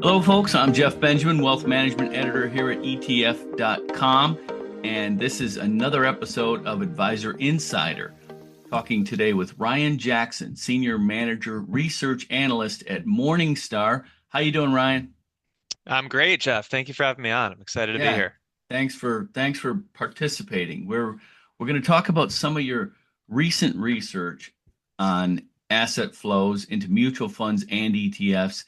Hello, folks. I'm Jeff Benjamin, Wealth Management Editor here at ETF.com. And this is another episode of Advisor Insider. Talking today with Ryan Jackson, Senior Manager Research Analyst at Morningstar. How you doing, Ryan? I'm great, Jeff. Thank you for having me on. I'm excited to be Yeah, here. thanks for participating. We're going to talk about some of your recent research on asset flows into mutual funds and ETFs.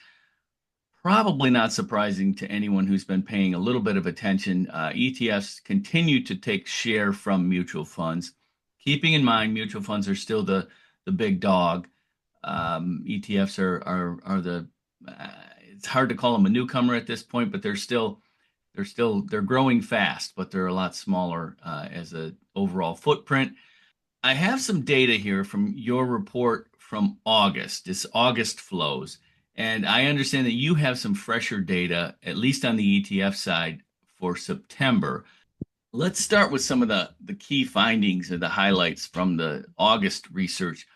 Probably not surprising to anyone who's been paying a little bit of attention. ETFs continue to take share from mutual funds. Keeping in mind, mutual funds are still the big dog. ETFs are the it's hard to call them a newcomer at this point, but they're growing fast, but they're a lot smaller as a overall footprint. I have some data here from your report from August. It's August flows. And I understand that you have some fresher data, at least on the ETF side, for September. Let's start with some of the key findings and the highlights from the August research.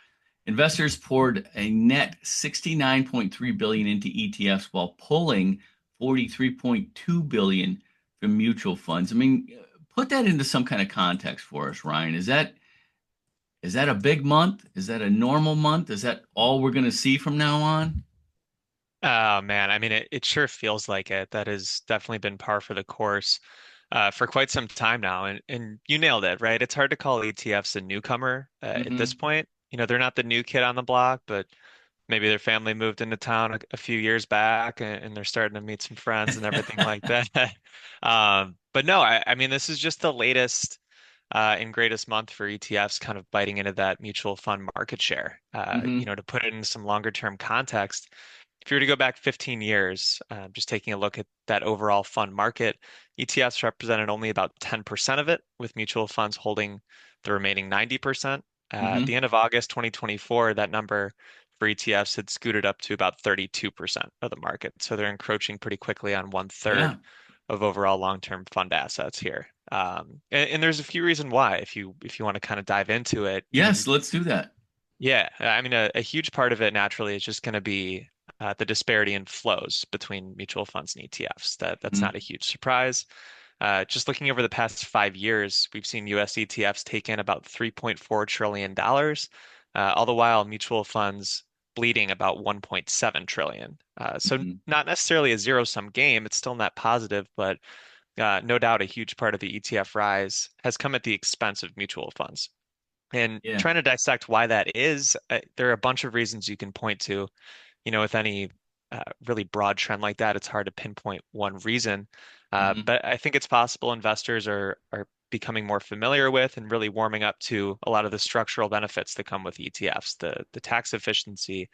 Investors poured a net 69.3 billion into ETFs while pulling 43.2 billion from mutual funds. I mean, put that into some kind of context for us, Ryan. Is that a big month? Is that a normal month? Is that all we're going to see from now on? Oh man, I mean it sure feels like it. That has definitely been par for the course for quite some time now. And you nailed it, right? It's hard to call ETFs a newcomer at this Hmm. point. They're not the new kid on the block, but maybe their family moved into town a few years back and they're starting to meet some friends and everything like that. But no, I mean this is just the latest and greatest month for ETFs kind of biting into that mutual fund market share. Hmm. To put it in some longer term context, if you were to go back 15 years, just taking a look at that overall fund market, ETFs represented only about 10% of it, with mutual funds holding the remaining 90%. At the Hmm. end of August 2024, that number for ETFs had scooted up to about 32% of the market. So they're encroaching pretty quickly on one Yeah. third of overall long-term fund assets here. And there's a few reasons why, if you want to kind of dive into it. Yes, let's do that. Yeah, I mean, a huge part of it naturally is just going to be the disparity in flows between mutual funds and ETFs. That's not a Mhm. huge surprise. Just looking over the past 5 years, we've seen US ETFs take in about $3.4 trillion, all the while mutual funds bleeding about 1.7 trillion. So Mhm. not necessarily a zero-sum game. It's still net positive, but no doubt a huge part of the ETF rise has come at the expense of mutual funds. And Yeah. trying to dissect why that is, there are a bunch of reasons you can point to. With any really broad trend like that, it's hard to pinpoint one reason. Hmm. But I think it's possible investors are becoming more familiar with and really warming up to a lot of the structural benefits that come with ETFs, the tax efficiency,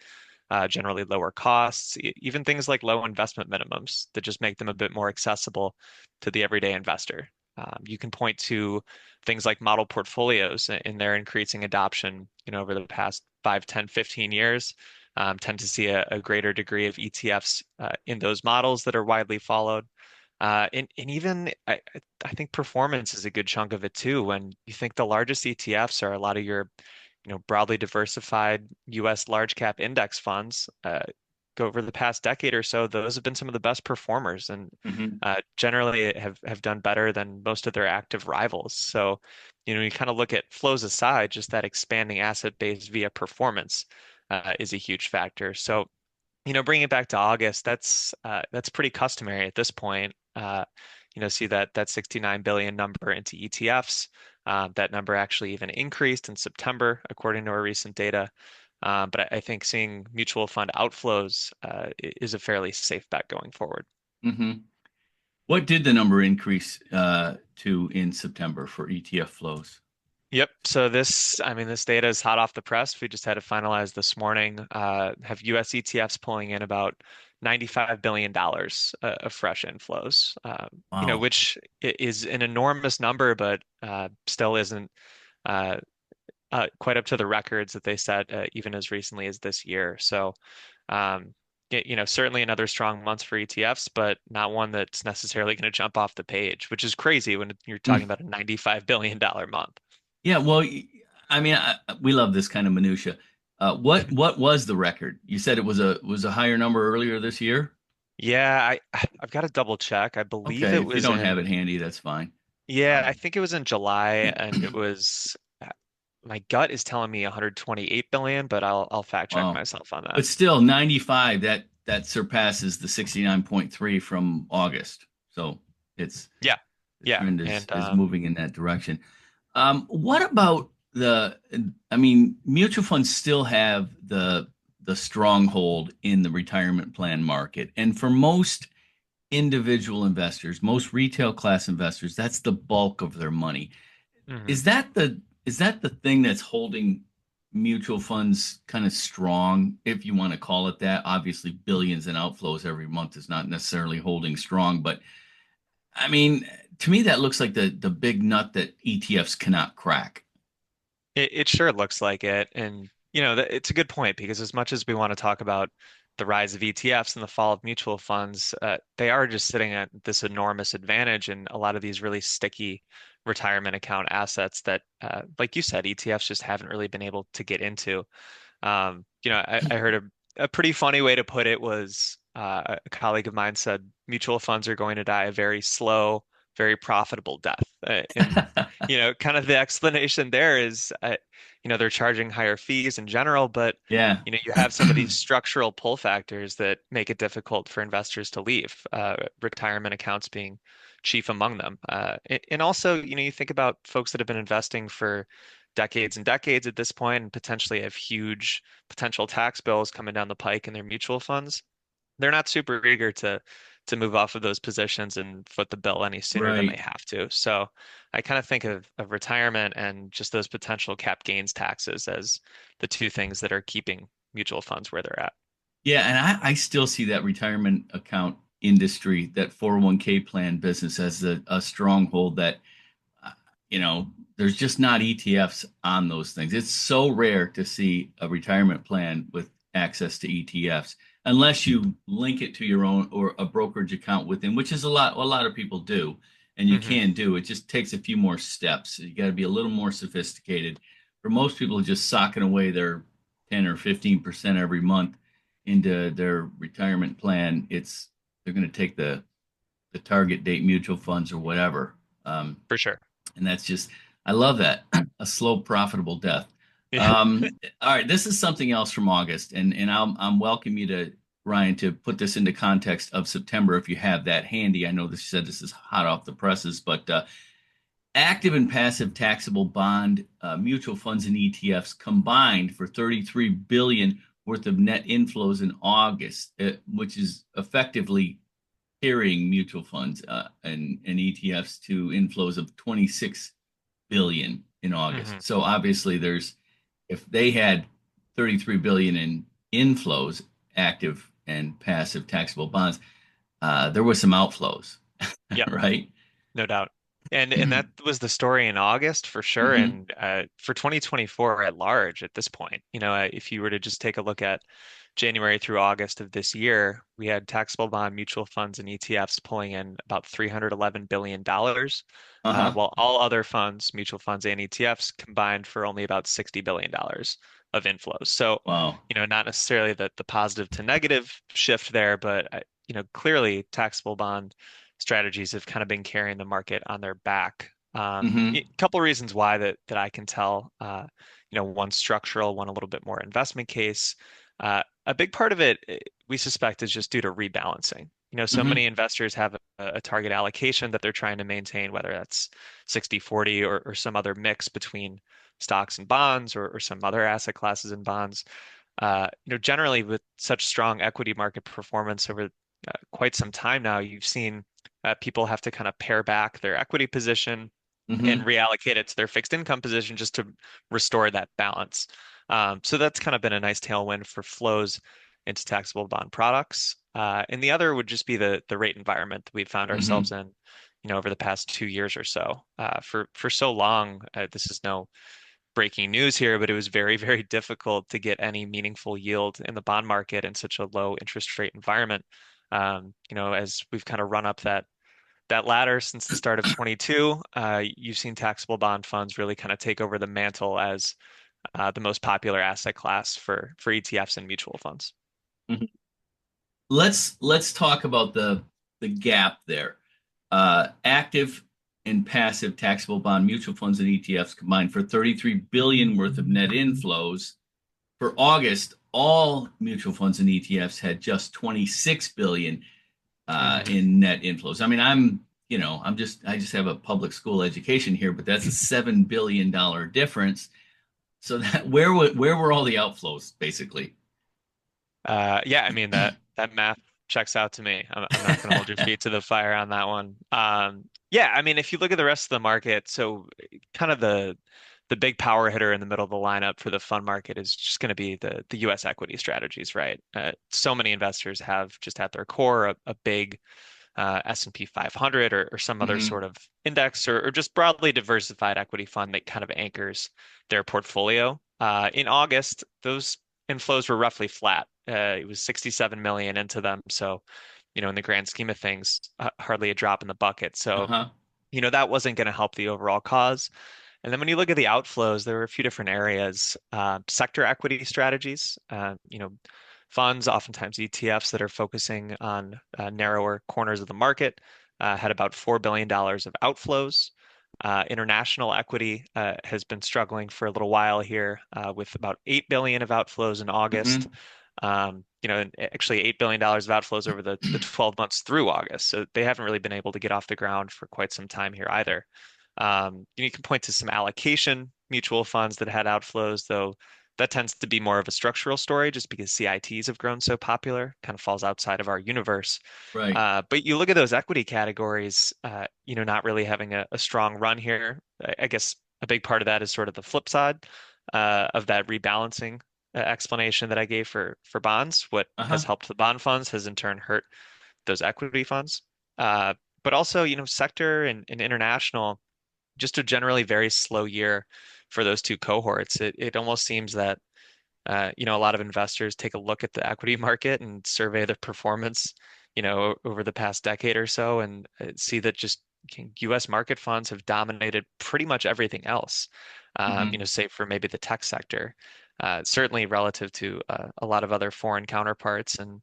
generally lower costs, even things like low investment minimums that just make them a bit more accessible to the everyday investor. You can point to things like model portfolios and their increasing adoption, over the past 5, 10, 15 years. Tend to see a greater degree of ETFs in those models that are widely followed. And even I think performance is a good chunk of it too. When you think the largest ETFs are a lot of your, broadly diversified U.S. large cap index funds, go over the past decade or so, those have been some of the best performers and Hmm. generally have done better than most of their active rivals. So, you kind of look at flows aside, just that expanding asset base via performance is a huge factor. So, bringing it back to August, that's pretty customary at this point. See that 69 billion number into ETFs. That number actually even increased in September, according to our recent data. But I think seeing mutual fund outflows is a fairly safe bet going forward. Hmm. What did the number increase to in September for ETF flows? Yep. So I mean, this data is hot off the press. We just had it finalized this morning. Have US ETFs pulling in about $95 billion of fresh inflows, Wow. which is an enormous number, but still isn't uh, quite up to the records that they set even as recently as this year. So, um, certainly another strong month for ETFs, but not one that's necessarily going to jump off the page, which is crazy when you're talking Mm. about a $95 billion month. Yeah, well, I mean, we love this kind of minutia. What was the record? You said it was a higher number earlier this year? Yeah, I've got to double check. I believe Okay, it if you was don't have it in, handy, that's fine. yeah, I Um, think it was in July, and it was, my gut is telling me 128 billion, but I'll fact check wow. myself on that. But still, 95, that surpasses the 69.3 from August. So it's Yeah, the yeah, trend is and is moving in that direction. What about I mean, mutual funds still have the stronghold in the retirement plan market. And for most individual investors, most retail class investors, that's the bulk of their money. mhm. Is that the thing that's holding mutual funds kind of strong, if you want to call it that? Obviously, billions in outflows every month is not necessarily holding strong, but I mean, to me, that looks like the big nut that ETFs cannot crack. It sure looks like it. And, it's a good point because as much as we want to talk about the rise of ETFs and the fall of mutual funds, they are just sitting at this enormous advantage in a lot of these really sticky retirement account assets that, like you said, ETFs just haven't really been able to get into. I heard a pretty funny way to put it was a colleague of mine said mutual funds are going to die a very slow, very profitable death. And kind of the explanation there is, they're charging higher fees in general, but Yeah. you have some of these structural pull factors that make it difficult for investors to leave, retirement accounts being chief among them. And also, you think about folks that have been investing for decades and decades at this point and potentially have huge potential tax bills coming down the pike in their mutual funds. They're not super eager to move off of those positions and foot the bill any sooner than they Right. have to. So I kind of think of retirement and just those potential cap gains taxes as the two things that are keeping mutual funds where they're at. Yeah, and I still see that retirement account industry, that 401k plan business as a stronghold that uh, there's just not ETFs on those things. It's so rare to see a retirement plan with access to ETFs unless you link it to your own or a brokerage account within, which is a lot of people do, and you Hmm. can do. It just takes a few more steps. You got to be a little more sophisticated. For most people, just socking away their 10 or 15% every month into their retirement plan, they're going to take the target date mutual funds or whatever. Um, For sure. and that's just, I love that. A slow, profitable death. Yeah. All right, this is something else from August, and I'm welcome you to Ryan to put this into context of September if you have that handy. I know this you said this is hot off the presses, but active and passive taxable bond mutual funds and ETFs combined for 33 billion worth of net inflows in August, which is effectively carrying mutual funds and ETFs to inflows of 26 billion in Hmm. August. So obviously if they had 33 billion in inflows, active and passive taxable bonds, there was some outflows, Yep. right? No doubt. And that was the story in August for sure. Hmm. And for 2024 at large at this point, if you were to just take a look at January through August of this year, we had taxable bond mutual funds and ETFs pulling in about $311 billion, Uh-huh. while all other funds, mutual funds and ETFs, combined for only about $60 billion of inflows. So, Wow. not necessarily the positive to negative shift there, but clearly taxable bond strategies have kind of been carrying the market on their back. A Hmm. couple of reasons why that I can tell. One structural, one a little bit more investment case. A big part of it, we suspect, is just due to rebalancing. So Hmm. many investors have a target allocation that they're trying to maintain, whether that's 60/40 or some other mix between stocks and bonds or some other asset classes and bonds. Generally with such strong equity market performance over quite some time now, you've seen people have to kind of pare back their equity position and Hmm. reallocate it to their fixed income position just to restore that balance. So that's kind of been a nice tailwind for flows into taxable bond products. And the other would just be the rate environment that we've found ourselves Hmm. in, over the past 2 years or so. For so long, this is no breaking news here, but it was very, very difficult to get any meaningful yield in the bond market in such a low interest rate environment. As we've kind of run up that ladder since the start of 22, you've seen taxable bond funds really kind of take over the mantle as the most popular asset class for ETFs and mutual funds. Hmm. let's talk about the gap there. Active and passive taxable bond mutual funds and ETFs combined for 33 billion worth of net inflows. For August, all mutual funds and ETFs had just 26 billion Mhm. in net inflows. I mean, I just have a public school education here, but that's a $7 billion difference. So that where were all the outflows basically? Yeah, I mean that math checks out to me. I'm not going to hold your feet to the fire on that one. Yeah, I mean, if you look at the rest of the market, so kind of the big power hitter in the middle of the lineup for the fund market is just going to be the U.S. equity strategies, right? So many investors have just at their core a big S&P 500 or some other Hmm. sort of index or just broadly diversified equity fund that kind of anchors their portfolio. In August, those inflows were roughly flat. It was 67 million into them. So, in the grand scheme of things, hardly a drop in the bucket. So, Uh-huh. that wasn't going to help the overall cause. And then when you look at the outflows, there were a few different areas. Sector equity strategies, funds, oftentimes ETFs that are focusing on narrower corners of the market, had about $4 billion of outflows. International equity has been struggling for a little while here with about 8 billion of outflows in August. Hmm. And actually $8 billion of outflows over the 12 months through August. So they haven't really been able to get off the ground for quite some time here either. You can point to some allocation mutual funds that had outflows, though that tends to be more of a structural story just because CITs have grown so popular, kind of falls outside of our universe. Right. But you look at those equity categories, not really having a strong run here. I guess a big part of that is sort of the flip side of that rebalancing explanation that I gave for bonds. What has Uh-huh. helped the bond funds has in turn hurt those equity funds. Uh, but also, sector and international just a generally very slow year for those two cohorts. It almost seems that a lot of investors take a look at the equity market and survey the performance, over the past decade or so, and see that just U.S. market funds have dominated pretty much everything else. Hmm. Save for maybe the tech sector, certainly relative to a lot of other foreign counterparts. And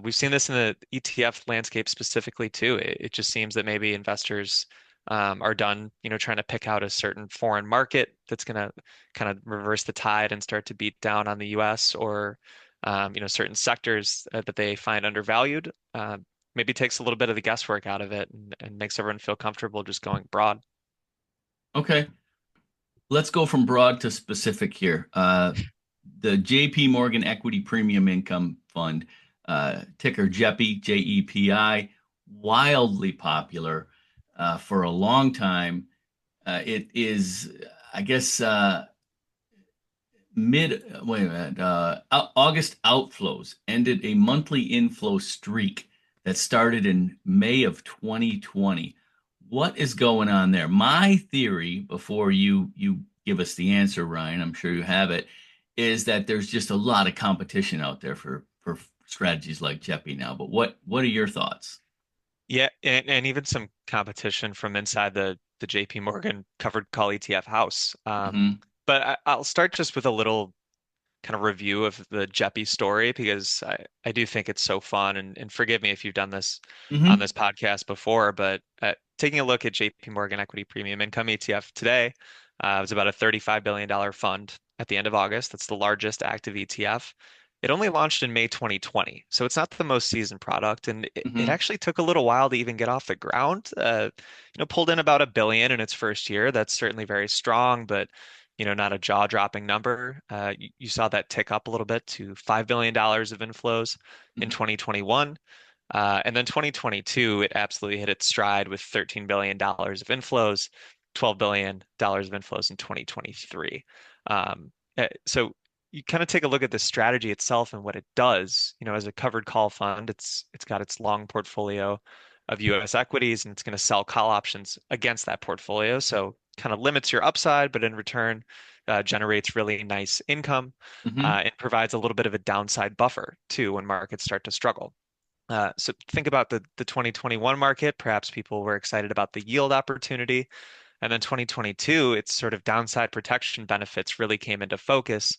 we've seen this in the ETF landscape specifically too. It just seems that maybe investors are done, trying to pick out a certain foreign market that's going to kind of reverse the tide and start to beat down on the US or, certain sectors that they find undervalued. Maybe takes a little bit of the guesswork out of it and makes everyone feel comfortable just going broad. Okay. Let's go from broad to specific here. The JP Morgan Equity Premium Income Fund, ticker JEPI, JEPI, wildly popular for a long time. It is, I guess, wait a minute, August outflows ended a monthly inflow streak that started in May of 2020. What is going on there? My theory, before you give us the answer, Ryan, I'm sure you have it, is that there's just a lot of competition out there for strategies like JEPI now. But what are your thoughts? Yeah, and even some competition from inside the JP Morgan covered call ETF house. Hmm. But I'll start just with a little kind of review of the Jeppy story because I do think it's so fun and forgive me if you've done this on Hmm. this podcast before, but taking a look at JP Morgan Equity Premium Income ETF today, it was about a $35 billion fund at the end of August. That's the largest active ETF. It only launched in May 2020, so it's not the most seasoned product, and it Hmm. actually took a little while to even get off the ground. Pulled in about a billion in its first year. That's certainly very strong, but not a jaw-dropping number. You saw that tick up a little bit to $5 billion of inflows in Hmm. 2021. And then 2022, it absolutely hit its stride with $13 billion of inflows, $12 billion of inflows in 2023. So you kind of take a look at the strategy itself and what it does. As a covered call fund, it's got its long portfolio of U.S. equities and it's going to sell call options against that portfolio. So kind of limits your upside, but in return generates really nice income Hmm. and provides a little bit of a downside buffer too when markets start to struggle. So think about the 2021 market. Perhaps people were excited about the yield opportunity. And then 2022, its sort of downside protection benefits really came into focus.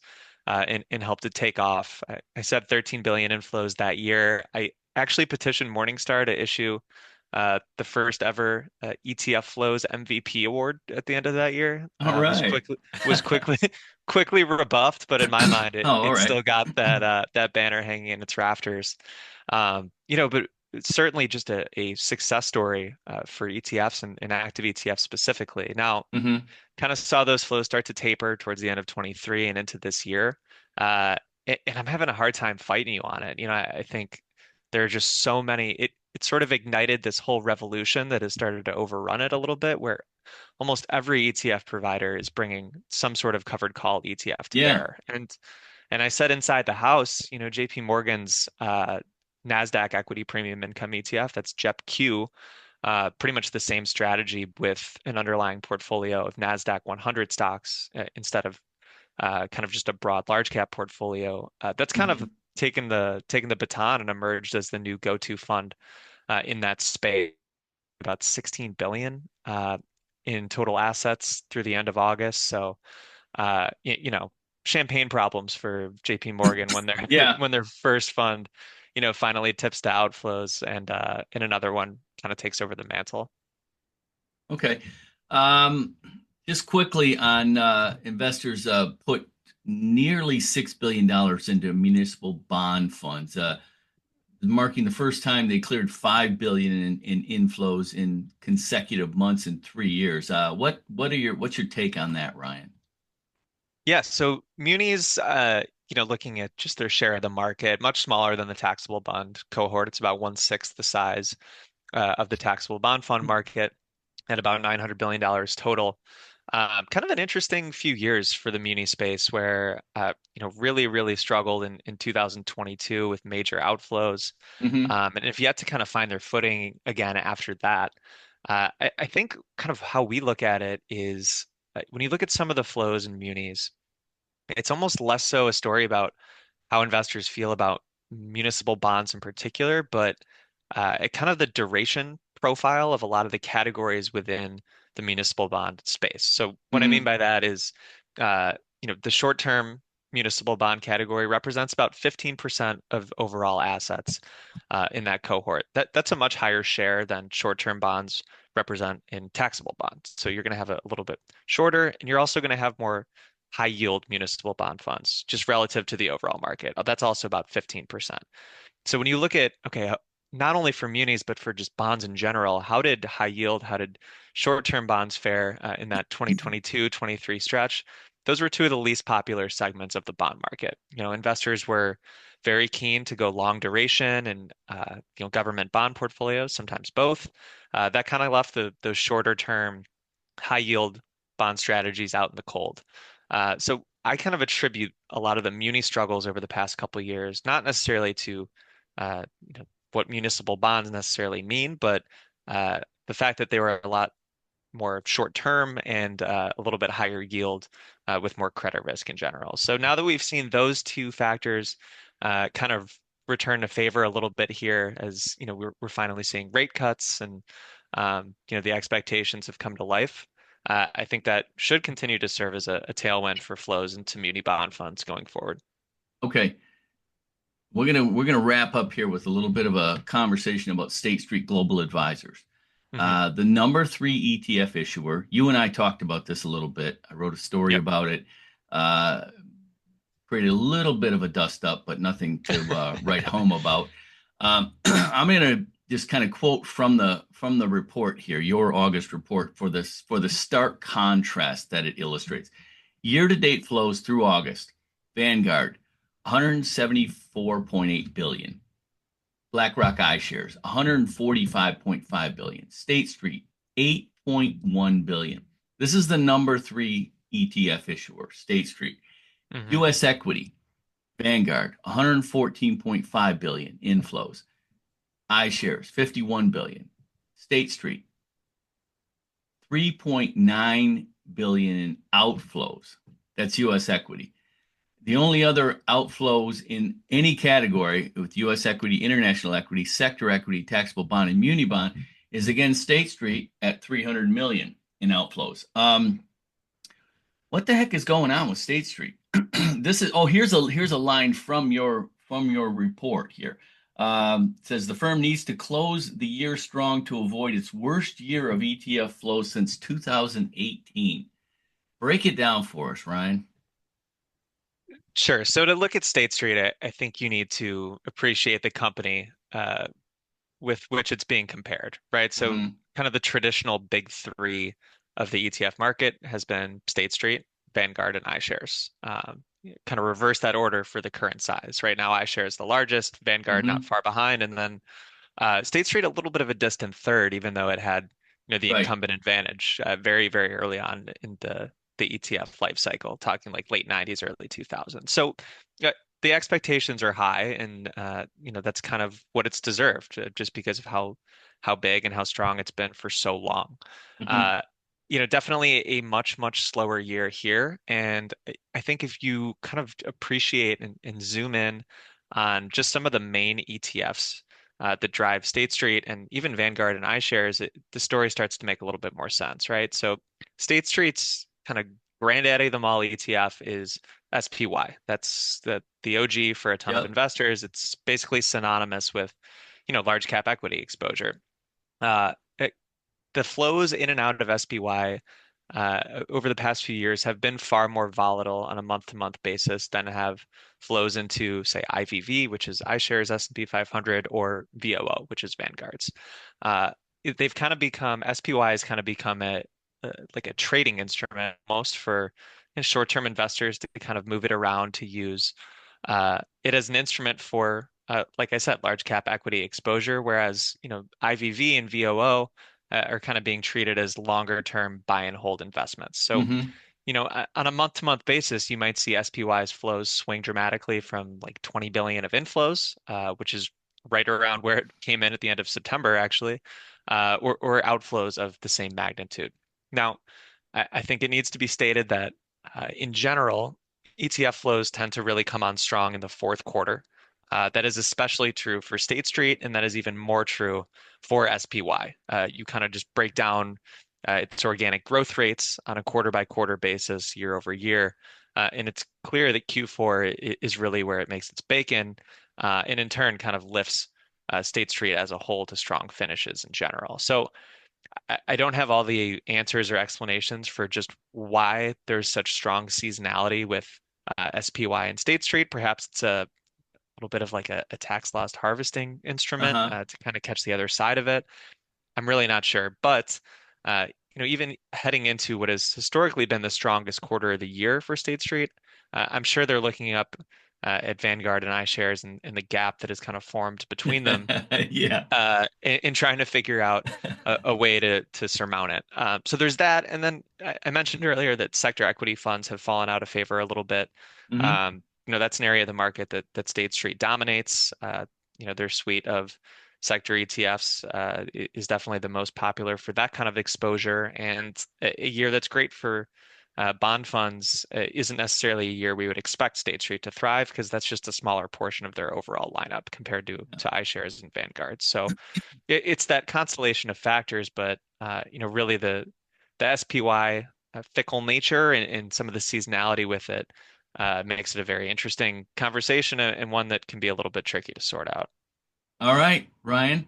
and helped it take off. I said 13 billion inflows that year. I actually petitioned Morningstar to issue the first ever ETF flows MVP award at the end of that year. All right. Was quickly quickly rebuffed, but in my mind, Oh, all it right. still got that banner hanging in its rafters. But it's certainly just a success story for ETFs and active ETFs specifically. Now, Hmm. kind of saw those flows start to taper towards the end of 23 and into this year. Uh, and I'm having a hard time fighting you on it. I think there are just so many. It sort of ignited this whole revolution that has started to overrun it a little bit, where almost every ETF provider is bringing some sort of covered call ETF to Yeah. bear. And I said inside the house, JP Morgan's NASDAQ Equity Premium Income ETF, that's JEPQ, pretty much the same strategy with an underlying portfolio of NASDAQ 100 stocks instead of kind of just a broad large cap portfolio. That's kind of Hmm. taken the baton and emerged as the new go-to fund in that space. About 16 billion in total assets through the end of August. So, champagne problems for JP Morgan when their Yeah. when their first fund, finally tips to outflows and another one kind of takes over the mantle. Okay. Um, just quickly on investors put nearly $6 billion into municipal bond funds, marking the first time they cleared $5 billion in inflows in consecutive months in 3 years. What's your take on that, Ryan? Yeah, so munis, looking at just their share of the market, much smaller than the taxable bond cohort. It's about one-sixth the size of the taxable bond fund market at about $900 billion total. Kind of an interesting few years for the muni space where, really, really struggled in 2022 with major outflows. Hmm. And have yet to kind of find their footing again after that. I think kind of how we look at it is when you look at some of the flows in munis, it's almost less so a story about how investors feel about municipal bonds in particular, but kind of the duration profile of a lot of the categories within the municipal bond space. So what I mean Hmm. by that is, the short-term municipal bond category represents about 15% of overall assets in that cohort. That's a much higher share than short-term bonds represent in taxable bonds. So you're going to have a little bit shorter, and you're also going to have more high yield municipal bond funds, just relative to the overall market. That's also about 15%. So when you look at, okay, not only for munis, but for just bonds in general, how did short-term bonds fare in that 2022-23 stretch? Those were two of the least popular segments of the bond market. Investors were very keen to go long duration and government bond portfolios, sometimes both. That kind of left those shorter term high yield bond strategies out in the cold. So I kind of attribute a lot of the muni struggles over the past couple of years, not necessarily to what municipal bonds necessarily mean, but the fact that they were a lot more short term and a little bit higher yield with more credit risk in general. So now that we've seen those two factors kind of return to favor a little bit here, as we're finally seeing rate cuts and the expectations have come to life. I think that should continue to serve as a tailwind for flows into muni bond funds going forward. Okay. We're gonna wrap up here with a little bit of a conversation about State Street Global Advisors. Hmm. The number three ETF issuer. You and I talked about this a little bit. I wrote a story Yep. about it. Uh, Created a little bit of a dust up, but nothing to write home about. I'm gonna just kind of quote from the report here, your August report for the stark contrast that it illustrates. Year to date flows through August. Vanguard, 174.8 billion. BlackRock iShares, 145.5 billion. State Street, 8.1 billion. This is the number three ETF issuer, State Street. Hmm. US equity, Vanguard, 114.5 billion inflows. iShares, 51 billion. State Street, 3.9 billion in outflows. That's US equity. The only other outflows in any category with US equity, international equity, sector equity, taxable bond, and muni bond is again State Street at 300 million in outflows. What the heck is going on with State Street? this is, oh, here's a line from your report here. It says the firm needs to close the year strong to avoid its worst year of ETF flows since 2018. Break it down for us, Ryan. Sure. So to look at State Street, I think you need to appreciate the company with which it's being compared, right? So Hmm. kind of the traditional big three of the ETF market has been State Street, Vanguard, and iShares. Kind of reverse that order for the current size. Right now, iShares is the largest, Vanguard not Hmm. far behind, and then State Street a little bit of a distant third, even though it had the Right. incumbent advantage very, very early on in the ETF life cycle, talking like late 90s, early 2000s. So uh, the expectations are high, and that's kind of what it's deserved, just because of how big and how strong it's been for so long. Hmm. Uh, definitely a much, much slower year here. And I think if you kind of appreciate and zoom in on just some of the main ETFs that drive State Street and even Vanguard and iShares, the story starts to make a little bit more sense, right? So State Street's kind of granddaddy of them all ETF is SPY. That's the OG for a ton of Yep. investors. It's basically synonymous with, large cap equity exposure. Uh, the flows in and out of SPY over the past few years have been far more volatile on a month-to-month basis than have flows into, say, IVV, which is iShares S&P 500, or VOO, which is Vanguard's. Uh, they've kind of become, SPY has kind of become like a trading instrument most for short-term investors to kind of move it around to use it as an instrument for, like I said, large cap equity exposure, whereas, IVV and VOO are kind of being treated as longer term buy and hold investments. So, Hmm. on a month to month basis, you might see SPY's flows swing dramatically from like 20 billion of inflows, which is right around where it came in at the end of September, actually, or outflows of the same magnitude. Now, I think it needs to be stated that in general, ETF flows tend to really come on strong in the fourth quarter. That is especially true for State Street, and that is even more true for SPY. You kind of just break down its organic growth rates on a quarter by quarter basis, year over year. And it's clear that Q4 is really where it makes its bacon, and in turn kind of lifts State Street as a whole to strong finishes in general. So I don't have all the answers or explanations for just why there's such strong seasonality with SPY and State Street. Perhaps it's a little bit of like a tax loss harvesting instrument Uh-huh. to kind of catch the other side of it. I'm really not sure, but even heading into what has historically been the strongest quarter of the year for State Street, I'm sure they're looking up at Vanguard and iShares and the gap that has kind of formed between them Yeah. in trying to figure out a way to surmount it. So there's that, and then I mentioned earlier that sector equity funds have fallen out of favor a little bit. Hmm. That's an area of the market that State Street dominates. Their suite of sector ETFs is definitely the most popular for that kind of exposure, and a year that's great for bond funds isn't necessarily a year we would expect State Street to thrive because that's just a smaller portion of their overall lineup compared to iShares and Vanguard. So it's that constellation of factors, but really the SPY fickle nature and some of the seasonality with it makes it a very interesting conversation and one that can be a little bit tricky to sort out. All right, Ryan.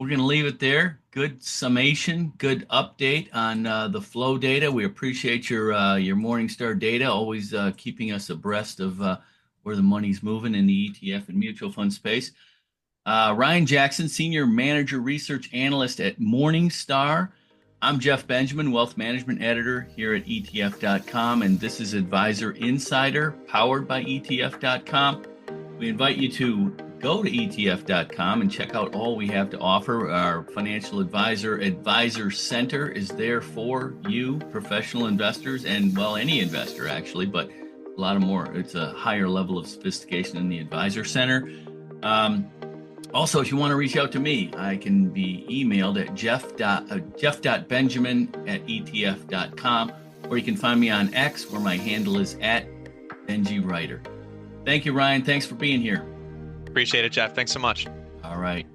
We're going to leave it there. Good summation, good update on the flow data. We appreciate your Morningstar data, always keeping us abreast of where the money's moving in the ETF and mutual fund space. Ryan Jackson, Senior Manager Research Analyst at Morningstar. I'm Jeff Benjamin, Wealth Management Editor here at ETF.com, and this is Advisor Insider, powered by ETF.com. We invite you to go to ETF.com and check out all we have to offer. Our financial advisor center is there for you, professional investors, and well, any investor actually, but a lot of more. It's a higher level of sophistication in the advisor center. Also, if you want to reach out to me, I can be emailed at jeff.benjamin@etf.com, or you can find me on X, where my handle is at BenjiWriter. Thank you, Ryan. Thanks for being here. Appreciate it, Jeff. Thanks so much. All right.